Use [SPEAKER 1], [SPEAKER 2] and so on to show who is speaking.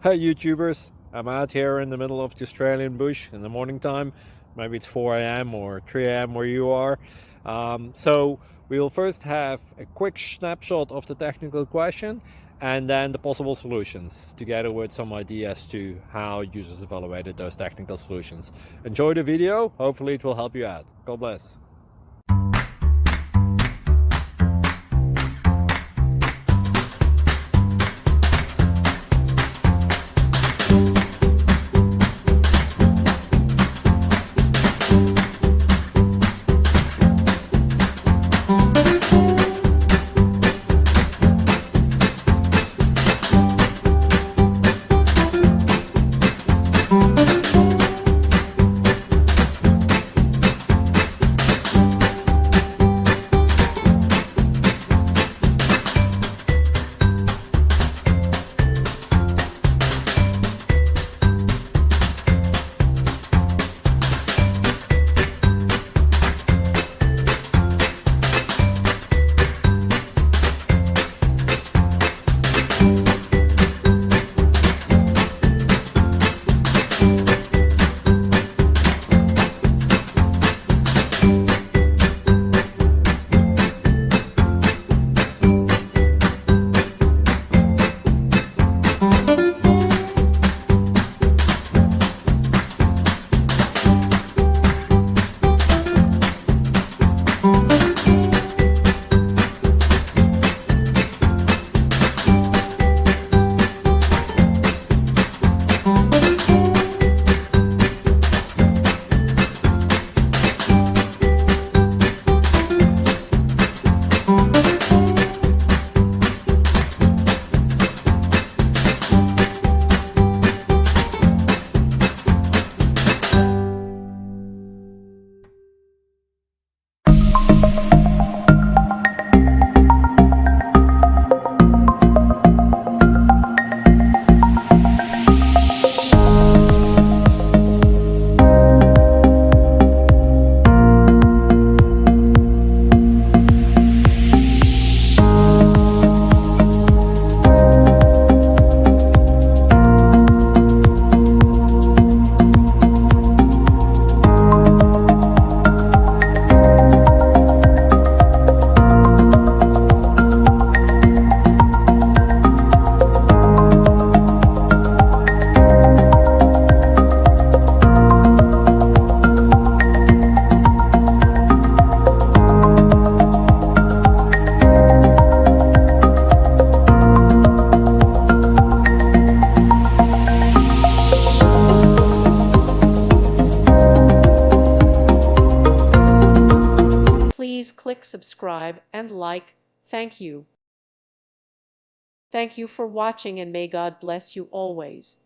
[SPEAKER 1] Hey YouTubers, I'm out here in the middle of the Australian bush in the morning time. Maybe it's 4 a.m. or 3 a.m. where you are. So we'll first have a quick snapshot of the technical question and then the possible solutions, together with some ideas to how users evaluated those technical solutions. Enjoy the video, hopefully it will help you out. God bless.
[SPEAKER 2] Please click subscribe and like. Thank you. Thank you for watching and may God bless you always.